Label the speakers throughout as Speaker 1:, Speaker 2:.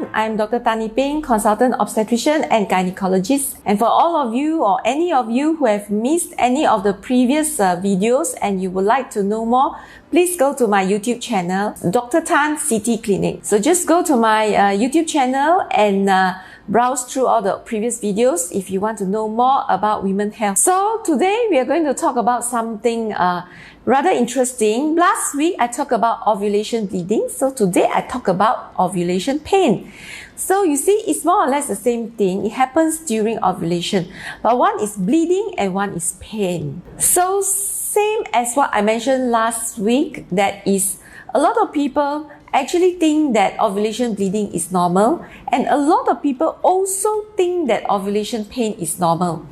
Speaker 1: everyone, I'm Dr. Ping, consultant obstetrician and gynecologist. And for all of you or any of you who have missed any of the previous videos and you would like to know more, please go to my YouTube channel, Dr. Tan CT Clinic. So just go to my YouTube channel and browse through all the previous videos if you want to know more about women's health. So today we are going to talk about something rather interesting. Last week I talked about ovulation bleeding. So today I talk about ovulation pain. So you see, it's more or less the same thing. It happens during ovulation, but one is bleeding and one is pain. So same as what I mentioned last week, that is a lot of people actually think that ovulation bleeding is normal, and a lot of people also think that ovulation pain is normal.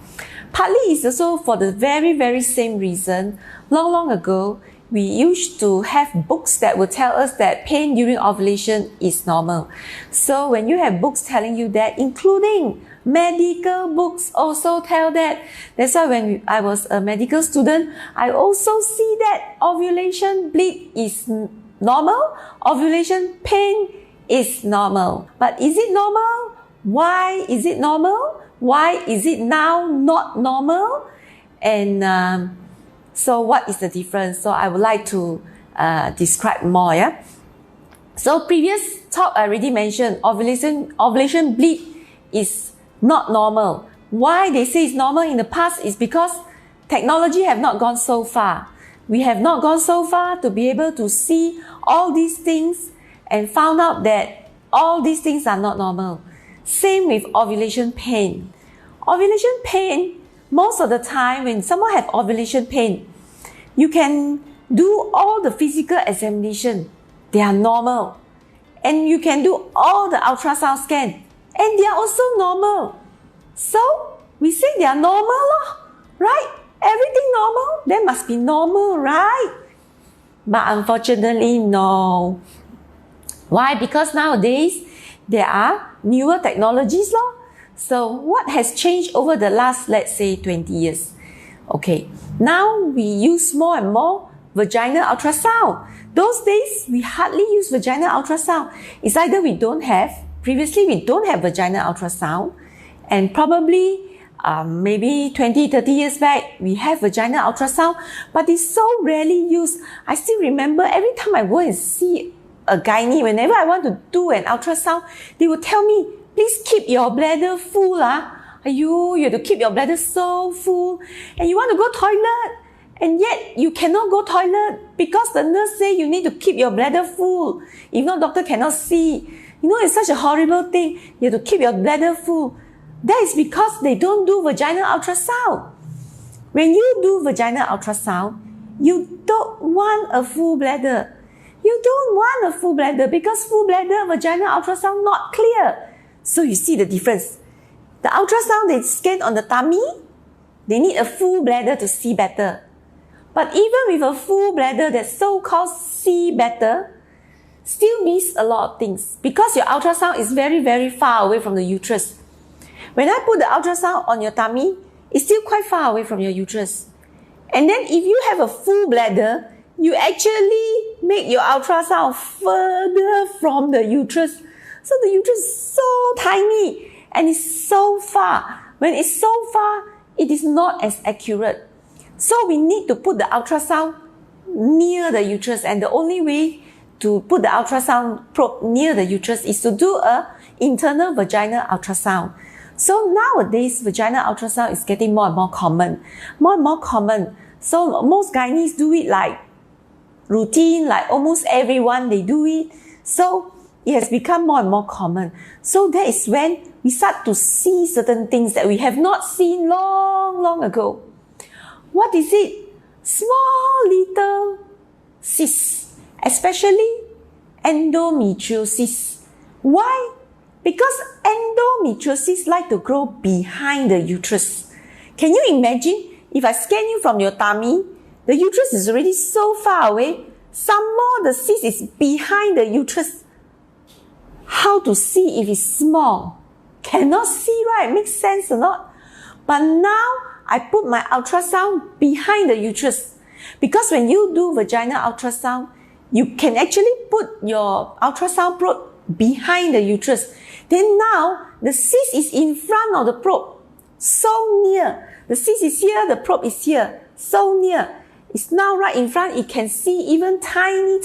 Speaker 1: Partly it's also for the very same reason. Long ago, we used to have books that would tell us that pain during ovulation is normal. So when you have books telling you that, including medical books also tell that. That's why when I was a medical student, I also see that ovulation bleed is normal, ovulation pain is normal. But is it normal? Why is it normal? Why is it now not normal? And so what is the difference? So I would like to describe more. Yeah. So previous talk I already mentioned, ovulation bleed is not normal. Why they say it's normal in the past is because technology have not gone so far. We have not gone so far to be able to see all these things and found out that all these things are not normal. Same with ovulation pain. Ovulation pain, most of the time when someone has ovulation pain, you can do all the physical examination. They are normal. And you can do all the ultrasound scan. And they are also normal. So we say they are normal, right? Everything normal, that must be normal, right? But unfortunately, no. Why? Because nowadays, there are newer technologies. So what has changed over the last, let's say, 20 years? Okay, now we use more and more vaginal ultrasound. Those days, we hardly use vaginal ultrasound. It's either we don't have, previously we don't have vaginal ultrasound, and probably maybe 20, 30 years back, we have vaginal ultrasound, but it's so rarely used. I still remember every time I go and see a gynae, whenever I want to do an ultrasound, they will tell me, please keep your bladder full. You have to keep your bladder so full. And you want to go toilet, and yet you cannot go toilet because the nurse say you need to keep your bladder full. If not, doctor cannot see. You know, it's such a horrible thing. You have to keep your bladder full. That is because they don't do vaginal ultrasound. When you do vaginal ultrasound, you don't want a full bladder. You don't want a full bladder because full bladder, vaginal ultrasound not clear. So you see the difference. The ultrasound they scan on the tummy, they need a full bladder to see better. But even with a full bladder that so-called see better, still miss a lot of things because your ultrasound is very far away from the uterus. When I put the ultrasound on your tummy, it's still quite far away from your uterus. And then if you have a full bladder, you actually make your ultrasound further from the uterus. So the uterus is so tiny and it's so far. When it's so far, it is not as accurate. So we need to put the ultrasound near the uterus, and the only way to put the ultrasound probe near the uterus is to do an internal vaginal ultrasound. So nowadays, vaginal ultrasound is getting more and more common. More and more common. So most gynaes do it like routine, like almost everyone, they do it. So it has become more and more common. So that is when we start to see certain things that we have not seen long ago. What is it? Small little cysts, especially endometriosis. Why? Because endometriosis like to grow behind the uterus. Can you imagine if I scan you from your tummy, the uterus is already so far away, some more the cyst is behind the uterus. How to see if it's small? Cannot see, right? Makes sense or not? But now I put my ultrasound behind the uterus. Because when you do vaginal ultrasound, you can actually put your ultrasound probe behind the uterus. Then now, the cyst is in front of the probe. So near. The cyst is here, the probe is here. So near. It's now right in front. It can see even tiny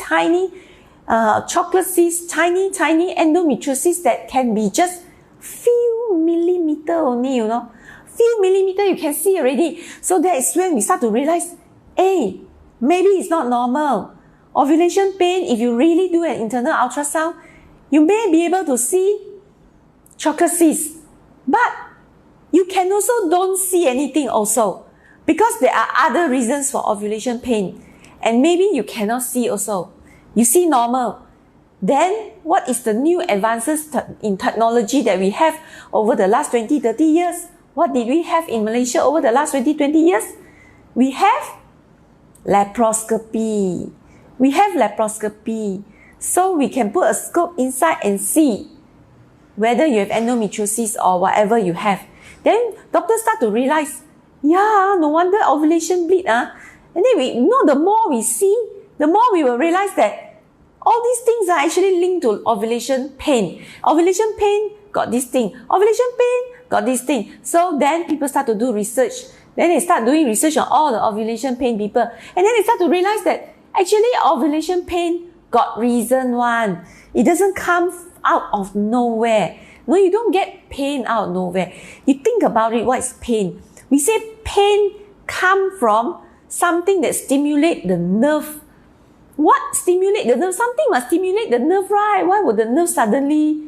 Speaker 1: chocolate cysts, tiny endometriosis that can be just few millimeter only, you know. Few millimeter you can see already. So that is when we start to realize, hey, maybe it's not normal. Ovulation pain, if you really do an internal ultrasound, you may be able to see chocolate cysts. But you can also don't see anything also. Because there are other reasons for ovulation pain. And maybe you cannot see also. You see normal. Then, what is the new advances in technology that we have over the last 20, 30 years? What did we have in Malaysia over the last 20, 20 years? We have laparoscopy. We have laparoscopy. So we can put a scope inside and see whether you have endometriosis or whatever you have. Then doctors start to realize, yeah, no wonder ovulation bleed. And then the more we see, the more we will realize that all these things are actually linked to ovulation pain. Ovulation pain got this thing. Ovulation pain got this thing. So then people start to do research. Then they start doing research on all the ovulation pain people. And then they start to realize that actually ovulation pain got reason one. It doesn't come out of nowhere. No, you don't get pain out of nowhere. You think about it, what is pain? We say pain come from something that stimulates the nerve. What stimulates the nerve? Something must stimulate the nerve, right? Why would the nerve suddenly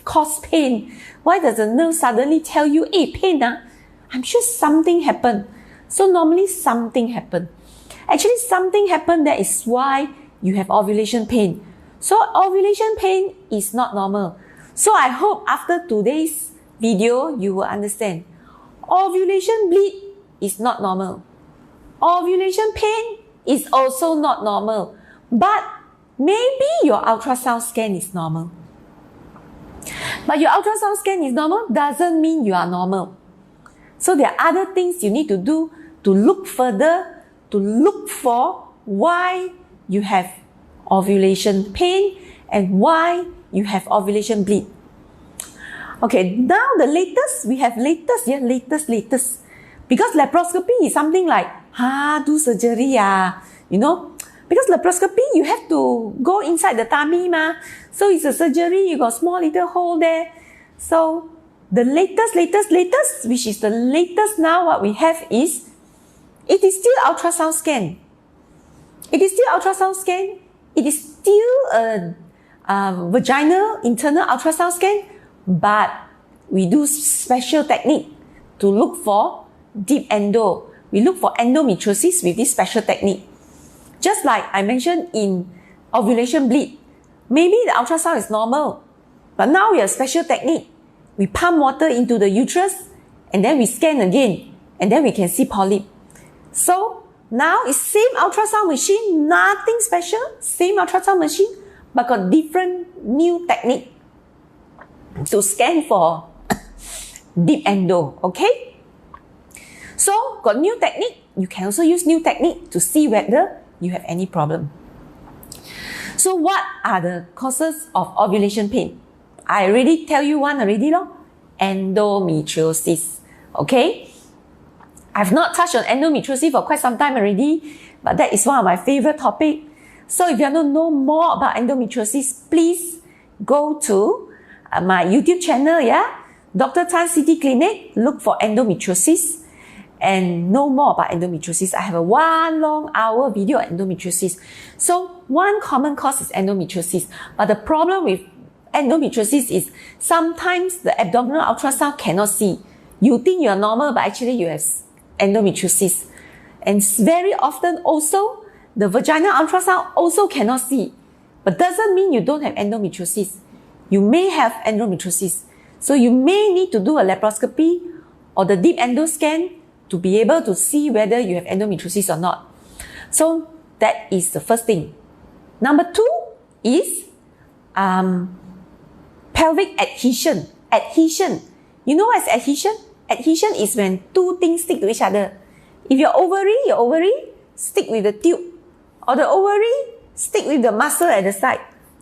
Speaker 1: cause pain? Why does the nerve suddenly tell you, hey, pain? I'm sure something happened. So normally something happened. Actually, something happened. That is why you have ovulation pain. So ovulation pain is not normal. So I hope after today's video, you will understand. Ovulation bleed is not normal. Ovulation pain is also not normal. But maybe your ultrasound scan is normal. But your ultrasound scan is normal doesn't mean you are normal. So there are other things you need to do to look further, to look for why you have ovulation pain and why you have ovulation bleed. Okay, now the latest, we have latest. Because laparoscopy is something like, do surgery, you know. Because laparoscopy, you have to go inside the tummy, So it's a surgery, you got small little hole there. So the latest, which is the latest now, what we have is, it is still ultrasound scan. It is still ultrasound scan. It is still a vaginal internal ultrasound scan, but we do special technique to look for deep endo. We look for endometriosis with this special technique. Just like I mentioned in ovulation bleed, maybe the ultrasound is normal, but now we have special technique. We pump water into the uterus, and then we scan again, and then we can see polyp. So now it's same ultrasound machine, nothing special, same ultrasound machine, but got different new technique to scan for deep endo, okay? So got new technique, you can also use new technique to see whether you have any problem. So what are the causes of ovulation pain? I already tell you one already, endometriosis, okay? I've not touched on endometriosis for quite some time already, but that is one of my favorite topics. So if you want to know more about endometriosis, please go to my YouTube channel, Dr. Tan City Clinic, look for endometriosis and know more about endometriosis. I have a 1 long hour video on endometriosis. So one common cause is endometriosis, but the problem with endometriosis is sometimes the abdominal ultrasound cannot see. You think you are normal, but actually you have endometriosis. And very often also, the vaginal ultrasound also cannot see. But doesn't mean you don't have endometriosis. You may have endometriosis. So you may need to do a laparoscopy or the deep endo scan to be able to see whether you have endometriosis or not. So that is the first thing. Number 2 is pelvic adhesion. Adhesion. You know what is adhesion? Adhesion is when two things stick to each other. If your ovary stick with the tube, or the ovary stick with the muscle at the side,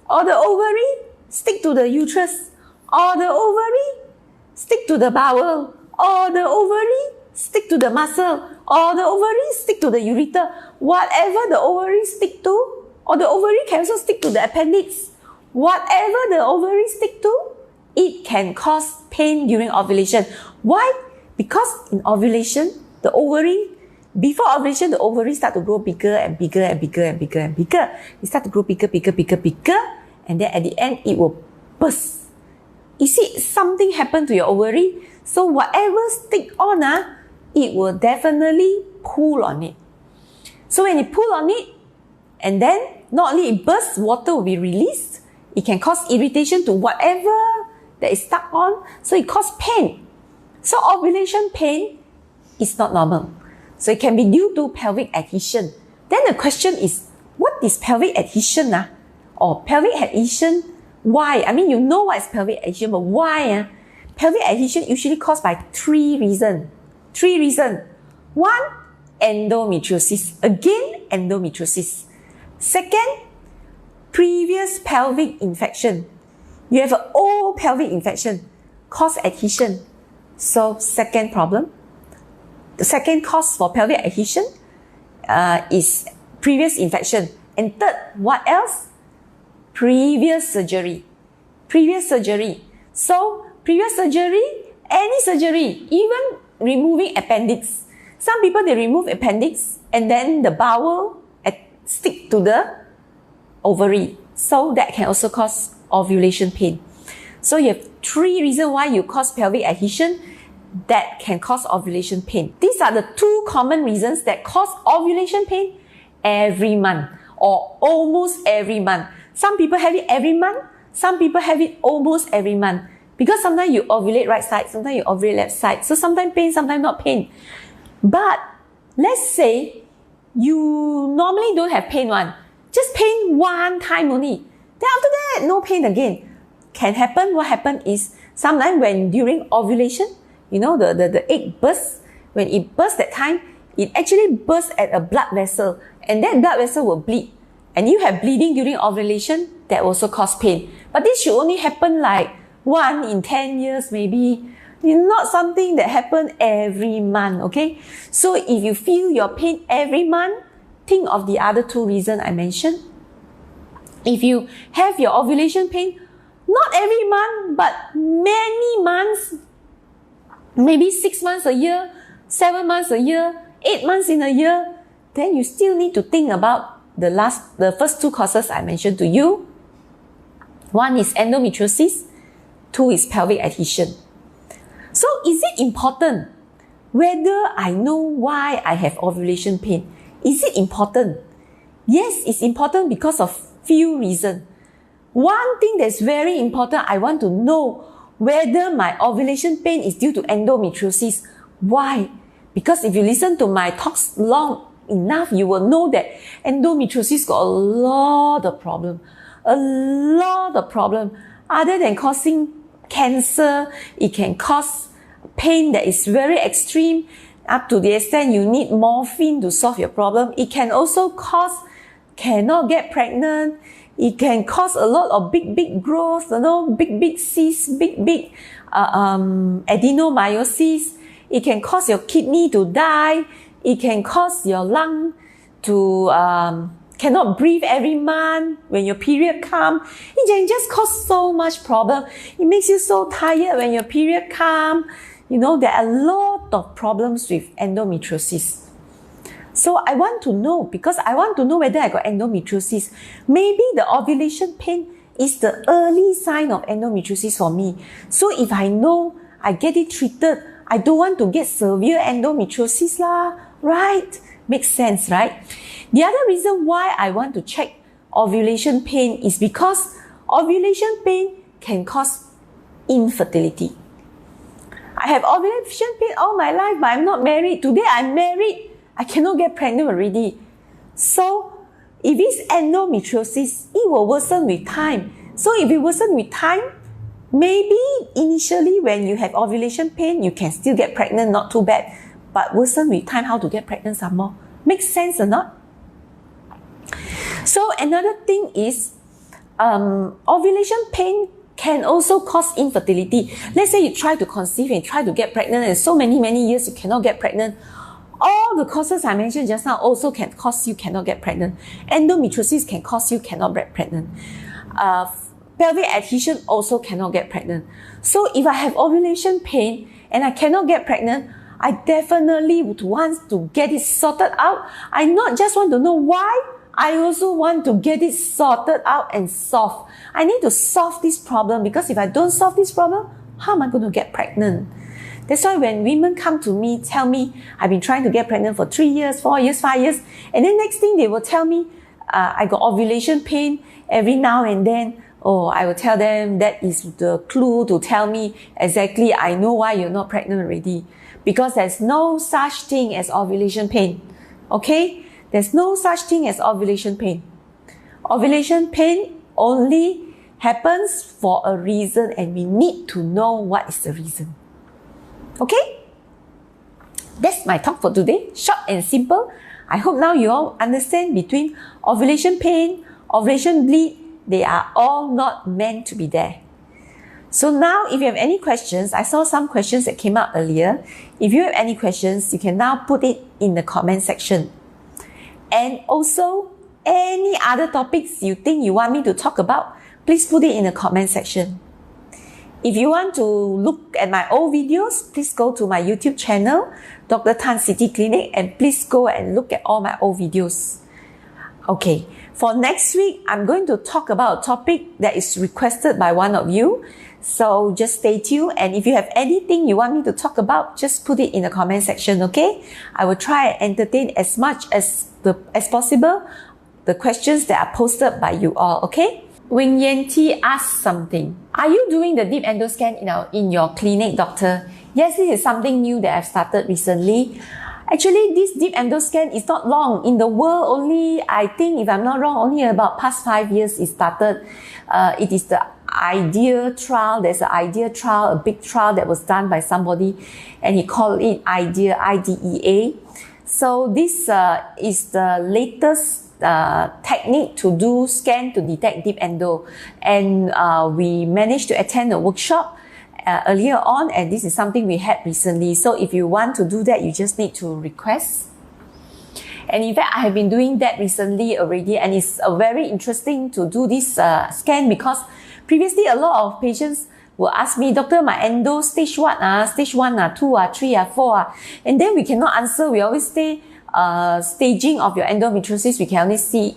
Speaker 1: or the ovary stick to the uterus, or the ovary stick to the bowel, or the ovary stick to the muscle, or the ovary stick to the ureter. Whatever the ovary stick to, or the ovary can also stick to the appendix. Whatever the ovary stick to, it can cause pain during ovulation. Why? Because in ovulation, the ovary, before ovulation, the ovary start to grow bigger and bigger and bigger and bigger and bigger. It start to grow bigger, bigger, bigger, bigger, and then at the end, it will burst. You see, something happened to your ovary, so whatever stick on, it will definitely pull on it. So when it pull on it, and then not only it bursts, water will be released. It can cause irritation to whatever that is stuck on, so it causes pain. So ovulation pain is not normal. So it can be due to pelvic adhesion. Then the question is, what is pelvic adhesion? Or pelvic adhesion, why? I mean, you know what is pelvic adhesion, but why? Pelvic adhesion usually caused by three reasons. One, endometriosis. Again, endometriosis. Second, previous pelvic infection. You have an old pelvic infection, cause adhesion. So second problem. The second cause for pelvic adhesion is previous infection. And third, what else? Previous surgery. So previous surgery, any surgery, even removing appendix. Some people, they remove appendix and then the bowel stick to the ovary. So that can also cause ovulation pain. So you have three reasons why you cause pelvic adhesion that can cause ovulation pain. These are the two common reasons that cause ovulation pain every month or almost every month. Some people have it every month, some people have it almost every month. Because sometimes you ovulate right side, sometimes you ovulate left side. So sometimes pain, sometimes not pain. But let's say you normally don't have pain one. Just pain one time only. Then after that, no pain again. Can happen. What happen is sometimes when during ovulation, you know, the egg bursts. When it bursts that time, it actually bursts at a blood vessel. And that blood vessel will bleed. And you have bleeding during ovulation, that also cause pain. But this should only happen like 1 in 10 years maybe. Not something that happen every month, okay? So if you feel your pain every month, think of the other two reasons I mentioned. If you have your ovulation pain, not every month, but many months, maybe 6 months a year, 7 months a year, 8 months in a year, then you still need to think about the first two causes I mentioned to you. One is endometriosis, two is pelvic adhesion. So is it important whether I know why I have ovulation pain? Is it important? Yes, it's important because of few reasons. One thing that's very important, I want to know whether my ovulation pain is due to endometriosis. Why? Because if you listen to my talks long enough, you will know that endometriosis got a lot of problem. Other than causing cancer, it can cause pain that is very extreme, up to the extent you need morphine to solve your problem. It can also cause cannot get pregnant. It can cause a lot of big growth, big cysts, big adenomyosis. It can cause your kidney to die. It can cause your lung to cannot breathe every month when your period comes. It can just cause so much problem. It makes you so tired when your period comes. There are a lot of problems with endometriosis. So I want to know, because I want to know whether I got endometriosis. Maybe the ovulation pain is the early sign of endometriosis for me. So if I know, I get it treated. I don't want to get severe endometriosis lah, right? Makes sense, right? The other reason why I want to check ovulation pain is because ovulation pain can cause infertility. I have ovulation pain all my life, but I'm not married. Today I'm married. I cannot get pregnant already. So, if it's endometriosis, it will worsen with time. So, if it worsen with time, maybe initially when you have ovulation pain, you can still get pregnant, not too bad. But worsen with time, how to get pregnant some more? Makes sense or not? So, another thing is, ovulation pain can also cause infertility. Let's say you try to conceive and try to get pregnant, and so many years you cannot get pregnant. All the causes I mentioned just now also can cause you cannot get pregnant. Endometriosis can cause you cannot get pregnant. Pelvic adhesion also cannot get pregnant. So if I have ovulation pain and I cannot get pregnant, I definitely would want to get it sorted out. I not just want to know why, I also want to get it sorted out and solved. I need to solve this problem, because if I don't solve this problem, how am I going to get pregnant? That's why when women come to me, tell me, I've been trying to get pregnant for 3 years, 4 years, 5 years, and then next thing they will tell me, I got ovulation pain every now and then. Oh, I will tell them that is the clue to tell me exactly I know why you're not pregnant already. Because there's no such thing as ovulation pain. Okay? There's no such thing as ovulation pain. Ovulation pain only happens for a reason, and we need to know what is the reason. Okay? That's my talk for today. Short and simple. I hope now you all understand between ovulation pain, ovulation bleed, they are all not meant to be there. So now, if you have any questions, I saw some questions that came up earlier. If you have any questions, you can now put it in the comment section. And also, any other topics you think you want me to talk about, please put it in the comment section. If you want to look at my old videos, please go to my YouTube channel, Dr. Tan City Clinic, and please go and look at all my old videos. Okay, for next week, I'm going to talk about a topic that is requested by one of you. So just stay tuned, and if you have anything you want me to talk about, just put it in the comment section, okay? I will try and entertain as much as possible the questions that are posted by you all, okay? Wing Yan T asked something. Are you doing the deep endo scan in your clinic, doctor? Yes, this is something new that I've started recently. Actually, this deep endo scan is not long. In the world, only, I think, if I'm not wrong, only about past 5 years it started. It is the IDEA trial. There's an IDEA trial, a big trial that was done by somebody, and he called it IDEA, IDEA. So this is the latest technique to do scan to detect deep endo. And we managed to attend a workshop earlier on, and this is something we had recently. So if you want to do that, you just need to request. And in fact, I have been doing that recently already, and it's very interesting to do this scan, because previously a lot of patients will ask me, doctor, my endo stage what? Stage 1, 2, 3, 4. And then we cannot answer. We always say staging of your endometriosis we can only see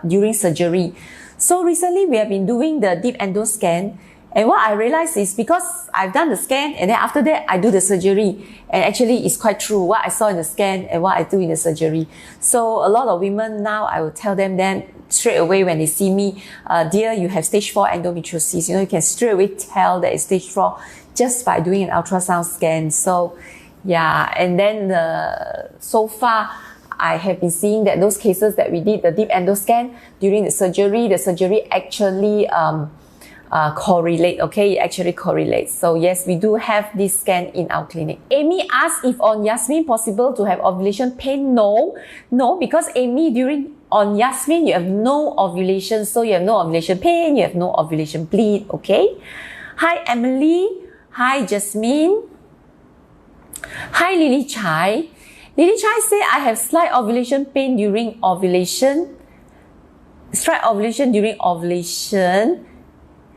Speaker 1: during surgery. So recently we have been doing the deep endo scan. And what I realized is, because I've done the scan and then after that I do the surgery, and actually it's quite true what I saw in the scan and what I do in the surgery. So a lot of women now, I will tell them then straight away when they see me, dear, you have stage 4 endometriosis. You can straight away tell that it's stage 4 just by doing an ultrasound scan. So yeah, and then so far I have been seeing that those cases that we did the deep endo scan during the surgery actually correlate, okay? It actually correlates. So yes, we do have this scan in our clinic. Amy asked if on Yasmin possible to have ovulation pain. No, because Amy, on Yasmin, you have no ovulation. So you have no ovulation pain, you have no ovulation bleed, okay? Hi, Emily. Hi, Jasmine. Hi, Lily Chai. Lily Chai say, I have slight ovulation pain during ovulation. Slight ovulation during ovulation.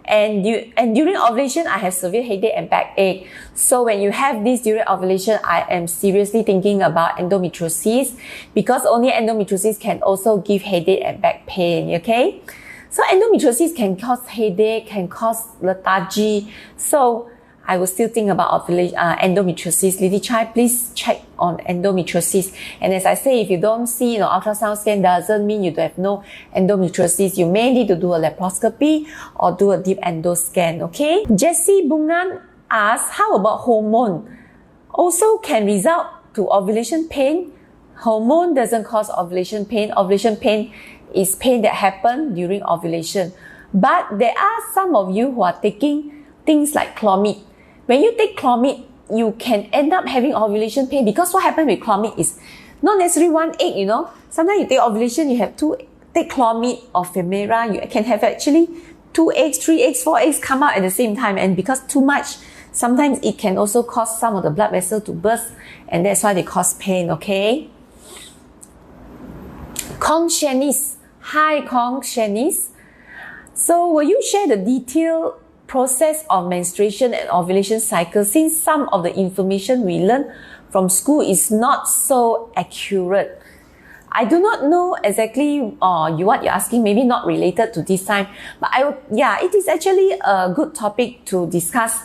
Speaker 1: And during ovulation, I have severe headache and backache. So when you have this during ovulation, I am seriously thinking about endometriosis, because only endometriosis can also give headache and back pain, okay? So endometriosis can cause headache, can cause lethargy. So I will still think about endometriosis. Lily Chai, please check on endometriosis. And as I say, if you don't see ultrasound scan, doesn't mean you have no endometriosis. You may need to do a laparoscopy or do a deep endo scan, okay? Jessie Bungan asks, how about hormone? Also can result to ovulation pain. Hormone doesn't cause ovulation pain. Ovulation pain is pain that happens during ovulation. But there are some of you who are taking things like Clomid. When you take Clomid, you can end up having ovulation pain, because what happens with Clomid is not necessarily one egg, Sometimes you take ovulation, you have two take chlomid or femera, you can have actually 2 eggs, 3 eggs, 4 eggs come out at the same time. And because too much, sometimes it can also cause some of the blood vessels to burst, and that's why they cause pain, okay? Conscientiousness. Hi, conscientiousness. So will you share the detailed process of menstruation and ovulation cycle, since some of the information we learn from school is not so accurate? I do not know exactly what you're asking, maybe not related to this time, but it is actually a good topic to discuss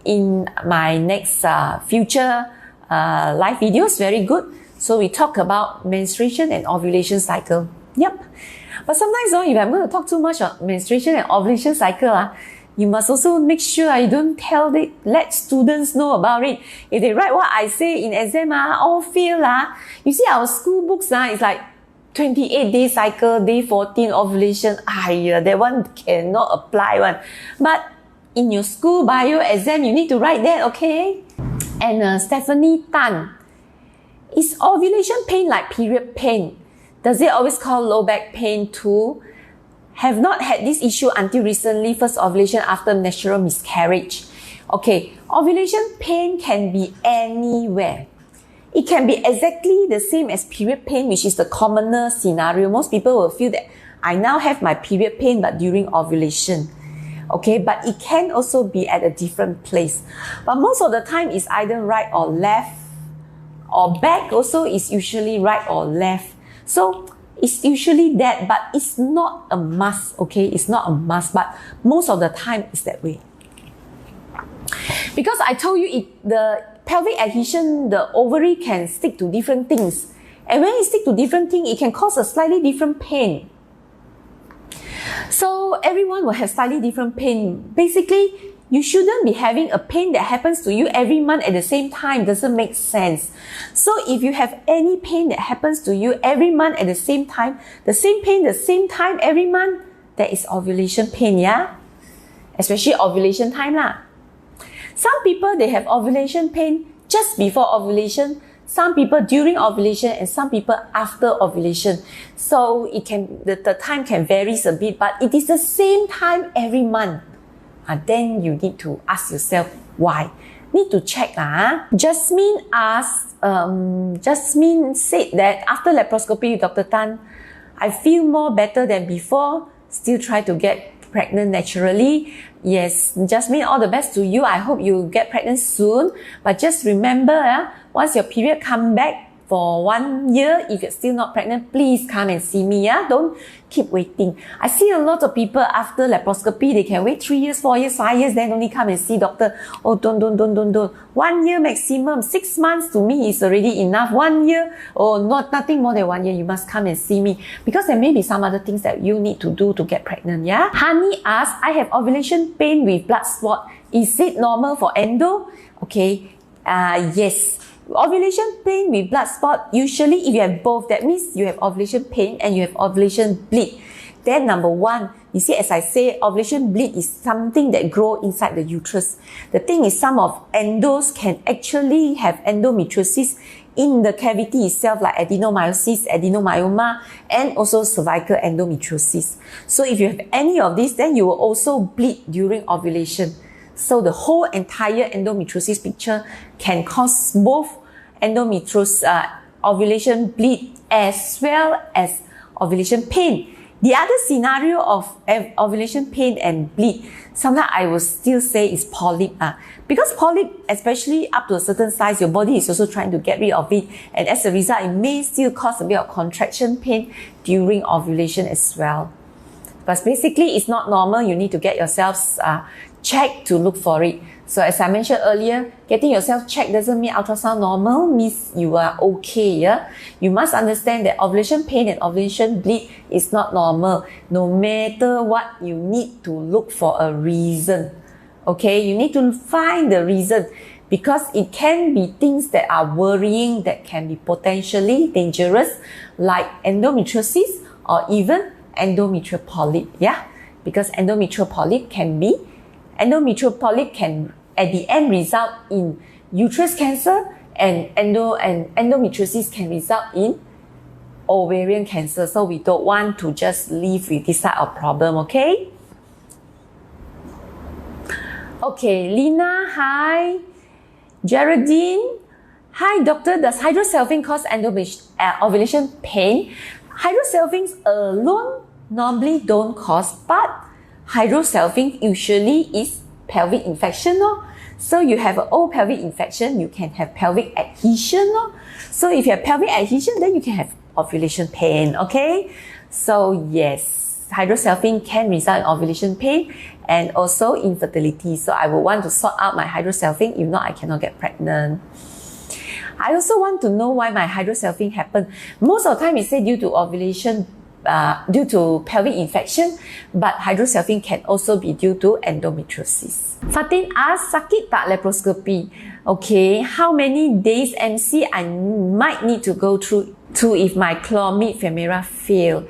Speaker 1: in my next future live videos. Very good. So we talk about menstruation and ovulation cycle. Yep. But sometimes if I'm going to talk too much on menstruation and ovulation cycle, you must also make sure you don't let students know about it. If they write what I say in exam, all fail. You see our school books, it's like 28-day cycle, day 14 ovulation. That one cannot apply one. But in your school bio exam, you need to write that, okay? And Stephanie Tan, is ovulation pain like period pain? Does it always cause low back pain too? Have not had this issue until recently, first ovulation after natural miscarriage. Okay, ovulation pain can be anywhere. It can be exactly the same as period pain, which is the commoner scenario. Most people will feel that I now have my period pain, but during ovulation. Okay, but it can also be at a different place. But most of the time, it's either right or left, or back also is usually right or left. So it's usually that, but it's not a must, okay? It's not a must, but most of the time it's that way. Because I told you, the pelvic adhesion, the ovary can stick to different things. And when it sticks to different things, it can cause a slightly different pain. So everyone will have slightly different pain. Basically, you shouldn't be having a pain that happens to you every month at the same time. Doesn't make sense. So if you have any pain that happens to you every month at the same time, the same pain, the same time every month, that is ovulation pain, yeah? Especially ovulation time lah. Some people, they have ovulation pain just before ovulation, some people during ovulation, and some people after ovulation. So the time can vary a bit, but it is the same time every month. Then you need to ask yourself why. Need to check. Jasmine said that after laparoscopy with Dr. Tan, I feel more better than before. Still try to get pregnant naturally. Yes, Jasmine, all the best to you. I hope you get pregnant soon. But just remember, once your period come back for 1 year, if you're still not pregnant, please come and see me. Don't keep waiting. I see a lot of people after laparoscopy, they can wait 3 years, 4 years, 5 years, then only come and see doctor. Oh, don't. 1 year maximum. 6 months to me is already enough. 1 year, nothing more than 1 year. You must come and see me, because there may be some other things that you need to do to get pregnant. Yeah. Honey asks, I have ovulation pain with blood spot. Is it normal for endo? Okay. Yes. Ovulation pain with blood spot, usually if you have both, that means you have ovulation pain and you have ovulation bleed. Then number one, you see, as I say, ovulation bleed is something that grows inside the uterus. The thing is, some of endos can actually have endometriosis in the cavity itself, like adenomyosis, adenomyoma, and also cervical endometriosis. So if you have any of these, then you will also bleed during ovulation. So the whole entire endometriosis picture can cause both ovulation bleed as well as ovulation pain. The other scenario of ovulation pain and bleed, sometimes I will still say is polyp. Because polyp, especially up to a certain size, your body is also trying to get rid of it. And as a result, it may still cause a bit of contraction pain during ovulation as well. But basically, it's not normal. You need to get yourselves checked to look for it. So as I mentioned earlier, getting yourself checked doesn't mean ultrasound normal, means you are okay. Yeah? You must understand that ovulation pain and ovulation bleed is not normal. No matter what, you need to look for a reason. Okay, you need to find the reason, because it can be things that are worrying, that can be potentially dangerous, like endometriosis or even endometrial polyp. Yeah, because endometrial polyp can at the end result in uterus cancer, and endometriosis can result in ovarian cancer. So we don't want to just live with this type of problem, okay? Okay, Lina, hi. Geraldine, hi doctor, does Hydrosalpinx cause ovulation pain? Hydrosalpinx alone normally don't cause, but Hydrosalpinx usually is pelvic infection. So you have an old pelvic infection, you can have pelvic adhesion. So if you have pelvic adhesion, then you can have ovulation pain, okay? So yes, Hydrosalpinx can result in ovulation pain and also infertility. So I will want to sort out my Hydrosalpinx, if not I cannot get pregnant. I also want to know why my Hydrosalpinx happened. Most of the time it say due to ovulation, due to pelvic infection, but Hydrosalpinx can also be due to endometriosis. Fatin asks, sakit tak laparoscopy? Okay, how many days MC I might need to go through to if my clomid femora fail?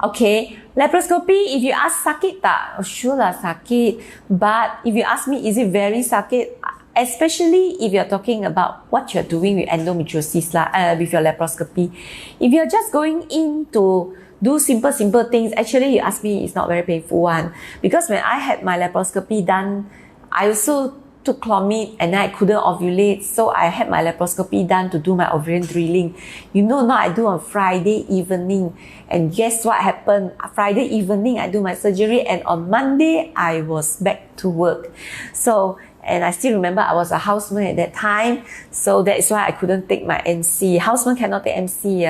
Speaker 1: Okay, laparoscopy, if you ask sakit tak? Oh, sure lah sakit. But if you ask me, is it very sakit? Especially if you're talking about what you're doing with endometriosis with your laparoscopy. If you're just going in to do simple things, actually you ask me, it's not very painful one. Because when I had my laparoscopy done, I also took clomid and I couldn't ovulate, so I had my laparoscopy done to do my ovarian drilling. You know, now I do on Friday evening, and guess what happened? Friday evening I do my surgery, and on Monday I was back to work. So, and I still remember I was a houseman at that time, so that is why I couldn't take my MC. Houseman cannot take MC,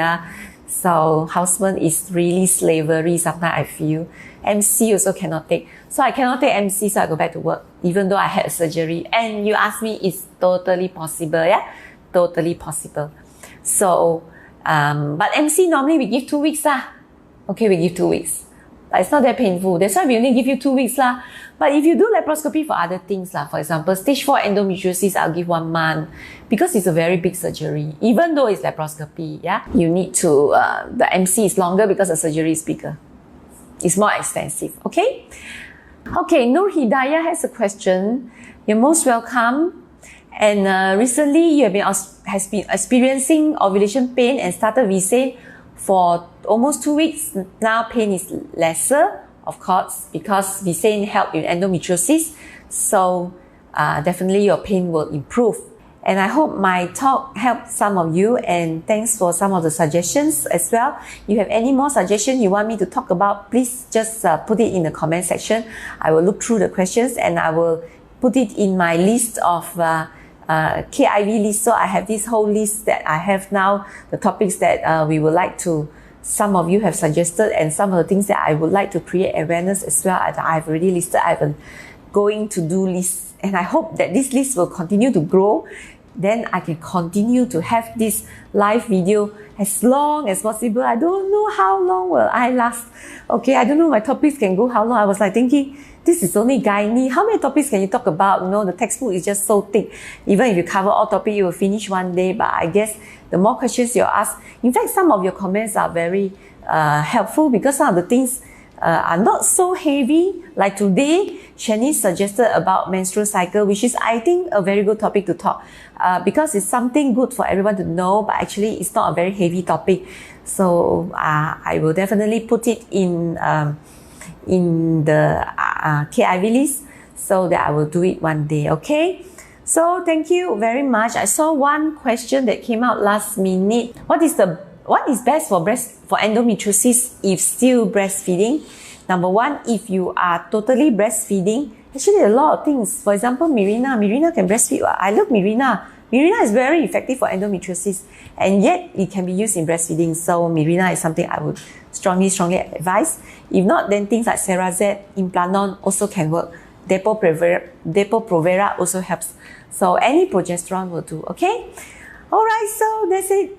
Speaker 1: so houseman is really slavery sometimes I feel. MC also cannot take. So I cannot take MC, so I go back to work, even though I had a surgery. And you ask me, it's totally possible, yeah? Totally possible. So, but MC normally we give 2 weeks Okay, we give 2 weeks. But it's not that painful. That's why we only give you 2 weeks But if you do laparoscopy for other things for example, stage 4 endometriosis, I'll give 1 month. Because it's a very big surgery. Even though it's laparoscopy, yeah? You need to, the MC is longer because the surgery is bigger. It's more extensive, okay? Okay, Nur Hidayah has a question. You're most welcome. And recently you have been experiencing ovulation pain and started Visane for almost 2 weeks. Now pain is lesser, of course, because Visane help with endometriosis. So definitely your pain will improve. And I hope my talk helped some of you, and thanks for some of the suggestions as well. If you have any more suggestions you want me to talk about, please just put it in the comment section. I will look through the questions and I will put it in my list of KIV list. So I have this whole list that I have now, the topics that we would like to, some of you have suggested, and some of the things that I would like to create awareness as well. I've already listed. I have a going to do list. And I hope that this list will continue to grow. Then I can continue to have this live video as long as possible. I don't know how long will I last. Okay, I don't know my topics can go how long. I was like thinking, this is only gynae. How many topics can you talk about? You know, the textbook is just so thick. Even if you cover all topics, you will finish one day. But I guess the more questions you ask, in fact, some of your comments are very helpful, because some of the things are not so heavy. Like today, Shani suggested about menstrual cycle, which is, I think, a very good topic to talk, because it's something good for everyone to know, but actually it's not a very heavy topic. So I will definitely put it in the KIV list, so that I will do it one day, okay? So thank you very much. I saw one question that came out last minute. What is best for endometriosis if still breastfeeding? Number one, if you are totally breastfeeding, actually a lot of things. For example, Mirena can breastfeed. I love Mirena. Mirena is very effective for endometriosis, and yet it can be used in breastfeeding. So Mirena is something I would strongly advise. If not, then things like Cerazette, Implanon also can work. Depo-Provera also helps. So any progesterone will do, okay? Alright, so that's it.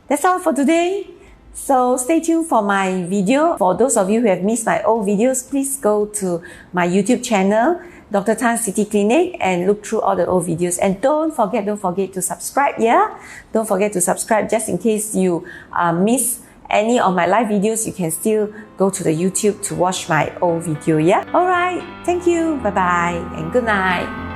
Speaker 1: That's all for today. So stay tuned for my video. For those of you who have missed my old videos, please go to my YouTube channel, Dr. Tan City Clinic, and look through all the old videos. And don't forget to subscribe, yeah? Don't forget to subscribe, just in case you miss any of my live videos. You can still go to the YouTube to watch my old video, yeah? Alright, thank you, bye-bye, and good night.